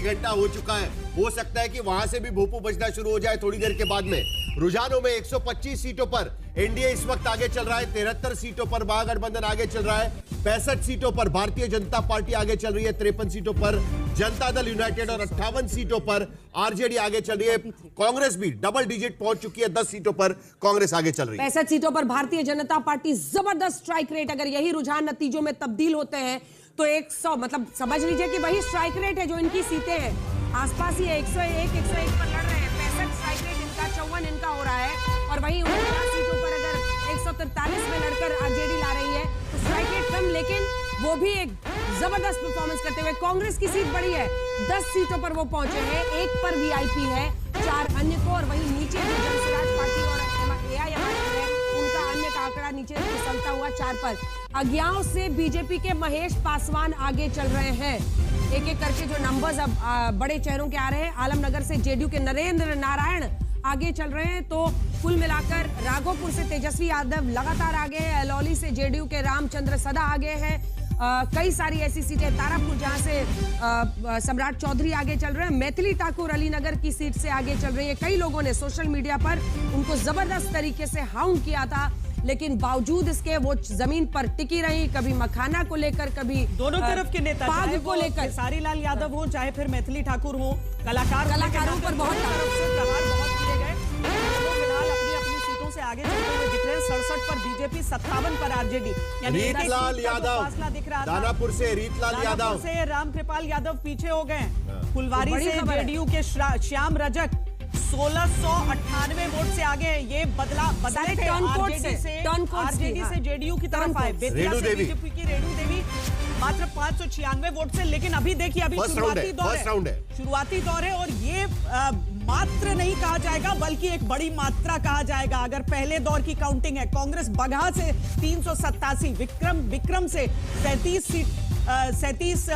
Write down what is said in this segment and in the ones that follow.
घंटा हो चुका है। हो सकता है कि वहां से भी भोपू बजना शुरू हो जाए थोड़ी देर के बाद में। रुझानों में 125 सीटों पर एनडीए इस वक्त आगे चल रहा है, 73 सीटों पर महागठबंधन आगे चल रहा है, 65 सीटों पर भारतीय जनता पार्टी आगे चल रही है, 53 सीटों पर जनता दल यूनाइटेड और 58 सीटों पर आरजेडी आगे चल रही है। कांग्रेस भी डबल डिजिट पहुंच चुकी है, 10 सीटों पर कांग्रेस आगे चल रही है। 65 सीटों पर भारतीय जनता पार्टी जबरदस्त स्ट्राइक रेट। अगर यही रुझान नतीजों में तब्दील होते हैं तो 100 मतलब समझ लीजिए कि वही स्ट्राइक रेट है जो इनकी सीटें हैं, आसपास ही है। 101 पर लड़ रहे हैं, 65 स्ट्राइक रेट इनका, 54 इनका हो रहा है। और वही 49 सीटों पर अगर 143 में लड़कर आरजेडी ला रही है तो स्ट्राइक रेट कम, लेकिन वो भी एक जबरदस्त परफॉर्मेंस करते हुए। कांग्रेस की सीट बड़ी है, 10 सीटों पर वो पहुंचे हैं, 1 पर वीआईपी है, 4 अन्य को। और वही नीचे जो जनसुराज पार्टी और एआईएमआईएम है उनका अन्य का आंकड़ा नीचे फिसलता हुआ 4 पर। अज्ञाओं से बीजेपी के महेश पासवान आगे चल रहे हैं। एक एक करके जो नंबर्स अब बड़े चेहरों के आ रहे हैं। आलमनगर से जेडीयू के नरेंद्र नारायण आगे चल रहे हैं। तो कुल मिलाकर राघोपुर से तेजस्वी यादव लगातार आगे है, अलौली से जेडीयू के रामचंद्र सदा आगे है। कई सारी ऐसी सीटें, तारापुर जहां से सम्राट चौधरी आगे चल रहे हैं, मैथिली ठाकुर अलीनगर की सीट से आगे चल रही है। कई लोगों ने सोशल मीडिया पर उनको जबरदस्त तरीके से हाउंड किया था, लेकिन बावजूद इसके वो जमीन पर टिकी रही। कभी मखाना को लेकर, कभी दोनों तरफ के नेता, पाग को लेकर, सारी लाल यादव हो चाहे फिर मैथिली ठाकुर हो, कलाकारों पर बहुत तरफ से प्रहार बहुत किए गए। तो फिलहाल अपनी अपनी सीटों से आगे चलते हुए दिख रहे हैं। 67 पर बीजेपी, 57 पर आरजेडी, यानी रीतलाल यादव फासला दिख रहा था। दानापुर से रीतलाल यादव से रामकृपाल यादव पीछे हो गए। फुलवारी से जेडीयू के श्याम रजक 1698 वोट से आगे हैं। ये बदले थे आरजेडी से जेडीयू की तरफ आए। बेतिया से बीजेपी की रेणु देवी मात्र 596 वोट से। लेकिन अभी देखिए, अभी शुरुआती दौर है और ये मात्र नहीं कहा जाएगा बल्कि एक बड़ी मात्रा कहा जाएगा। अगर पहले दौर की काउंटिंग है, कांग्रेस बगहा से 387, विक्रम से 37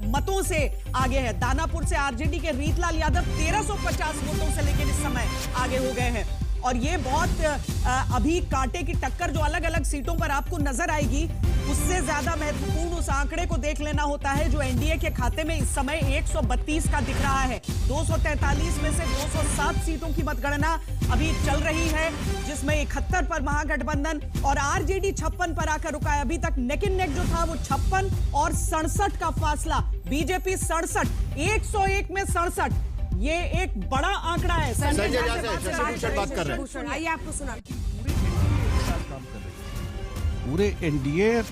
मतों से आगे है। दानापुर से आरजेडी के रीतलाल यादव 1350 वोटों से लेकर इस समय आगे हो गए हैं। और ये बहुत अभी कांटे की टक्कर जो अलग अलग सीटों पर आपको नजर आएगी, उससे ज्यादा महत्वपूर्ण उस आंकड़े को देख लेना होता है जो एनडीए के खाते में इस समय 132 का दिख रहा है। 243 में से 207 सीटों की मतगणना अभी चल रही है, जिसमें 71 पर महागठबंधन और आरजेडी 56 पर आकर रुका है। अभी तक नेक इन नेक जो था वो 56 और 67 का फासला। बीजेपी 67, 101 में 67, ये एक बड़ा आंकड़ा है। बात कर रहे हैं, आइए आपको सुना। पूरे एनडीए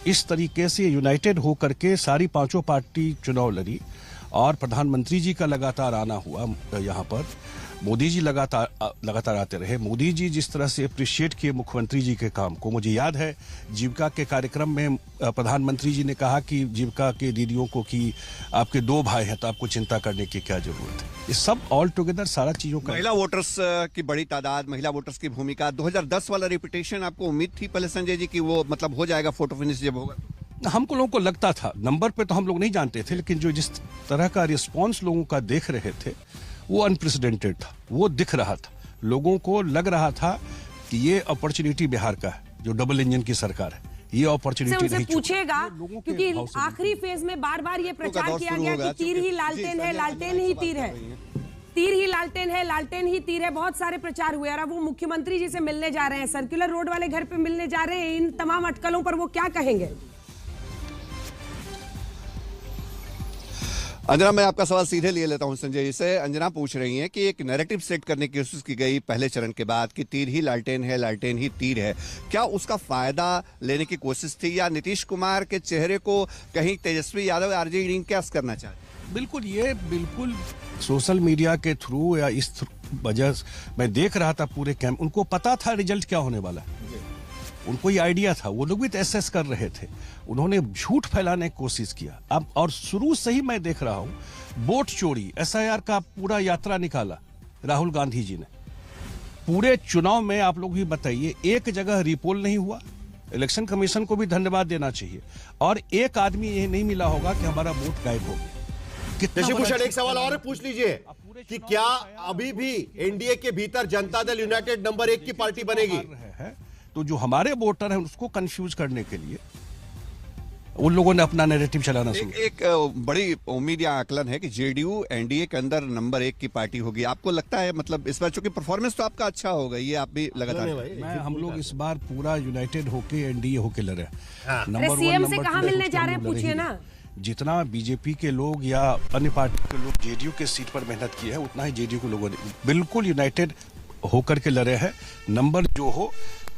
इस तरीके से यूनाइटेड होकर के सारी पांचों पार्टी चुनाव लड़ी और प्रधानमंत्री जी का लगातार आना हुआ यहाँ पर। मोदी जी लगातार आते रहे। मोदी जी जिस तरह से अप्रिशिएट किए मुख्यमंत्री जी के काम को, मुझे याद है जीविका के कार्यक्रम में प्रधानमंत्री जी ने कहा कि जीविका के दीदियों को कि आपके 2 भाई हैं तो आपको चिंता करने की क्या जरूरत है। ये सब ऑल टुगेदर सारा चीजों का। महिला वोटर्स की बड़ी तादाद, महिला वोटर्स की भूमिका, 2010 वाला रिपीटेशन आपको उम्मीद थी पहले संजय जी की वो मतलब हो जाएगा फोटो फिनिश जब होगा? हमको लोगों को लगता था, नंबर पे तो हम लोग नहीं जानते थे, लेकिन जो जिस तरह का रिस्पॉन्स लोगों का देख रहे थे वो अनप्रेसिडेंटेड था। वो दिख रहा था, लोगों को लग रहा था कि ये अपॉर्चुनिटी बिहार का है, जो डबल इंजन की सरकार है, ये अपॉर्चुनिटी नहीं पूछेगा। क्योंकि आखिरी फेज में बार बार ये प्रचार किया गया कि तीर ही लालटेन है, लालटेन ही तीर है, तीर ही लालटेन है, लालटेन ही तीर है। बहुत सारे प्रचार हुए और अब वो मुख्यमंत्री जी से मिलने जा रहे हैं, सर्कुलर रोड वाले घर पे मिलने जा रहे हैं। इन तमाम अटकलों पर वो क्या कहेंगे? अंजना, मैं आपका सवाल सीधे लिए लेता हूं संजय जी से। अंजना पूछ रही हैं कि एक नैरेटिव सेट करने की कोशिश की गई पहले चरण के बाद कि तीर ही लालटेन है, लालटेन ही तीर है। क्या उसका फायदा लेने की कोशिश थी या नीतीश कुमार के चेहरे को कहीं तेजस्वी यादव आरजेडी कैस करना चाहते? बिल्कुल, ये बिल्कुल सोशल मीडिया के थ्रू या इस वजह मैं देख रहा था पूरे कैंप, उनको पता था रिजल्ट क्या होने वाला है, उनको ये आइडिया था। वो लोग भी एसेस कर रहे थे, उन्होंने झूठ फैलाने की कोशिश किया। अब और शुरू से ही मैं देख रहा हूं वोट चोरी, एसआईआर का पूरा यात्रा निकाला राहुल गांधी जी ने। पूरे चुनाव में आप लोग भी बताइए, एक जगह रिपोल नहीं हुआ। इलेक्शन कमीशन को भी धन्यवाद देना चाहिए। और एक आदमी ये नहीं मिला होगा कि हमारा वोट गायब हो गया। शशिभूषण, एक सवाल और पूछ लीजिए कि क्या अभी भी एनडीए के भीतर जनता दल यूनाइटेड नंबर 1 की पार्टी बनेगी? तो जो हमारे वोटर हैं उसको कंफ्यूज करने के लिए उन लोगों ने अपना नैरेटिव चलाना शुरू एक बड़ी उम्मीद या आकलन है कि जेडीयू एनडीए के अंदर नंबर 1 की पार्टी होगी। आपको लगता है, मतलब इस बार चूंकि परफॉर्मेंस तो आपका अच्छा होगा, ये आप भी लगातार हम लोग इस बार पूरा यूनाइटेड होके एनडीए होके लड़े। अरे सीएम से कहाँ मिलने जा रहे हैं, पूछिए ना। जितना बीजेपी के लोग या अन्य पार्टी के लोग जेडीयू के सीट पर मेहनत की है, उतना ही जेडीयू के लोगों ने बिल्कुल यूनाइटेड होकर के लड़े हैं। नंबर जो हो,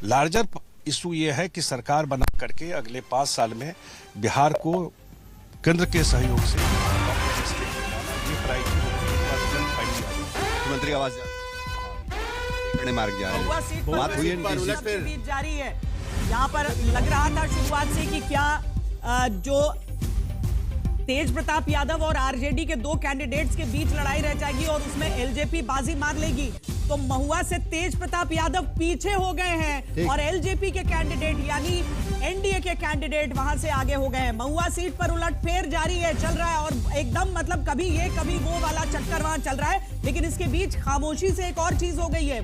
लार्जर इशू ये है कि सरकार बना करके अगले 5 साल में बिहार को केंद्र के सहयोग से मुख्यमंत्री आवास मार्ग जा रहा महुआ है। सीट पर बात हुई है उलट फिर बीच जारी है। यहाँ पर लग रहा था शुरुआत से कि क्या जो तेज प्रताप यादव और आरजेडी के 2 कैंडिडेट्स के बीच लड़ाई रह जाएगी और उसमें एलजेपी बाजी मार लेगी, तो महुआ से तेज प्रताप यादव पीछे हो गए हैं और एलजेपी के कैंडिडेट यानी एनडीए के कैंडिडेट वहां से आगे हो गए हैं। महुआ सीट पर उलटफेर जारी है, चल रहा है और एकदम मतलब कभी ये कभी वो वाला चक्कर वहां चल रहा है। लेकिन इसके बीच खामोशी से एक और चीज हो गई है।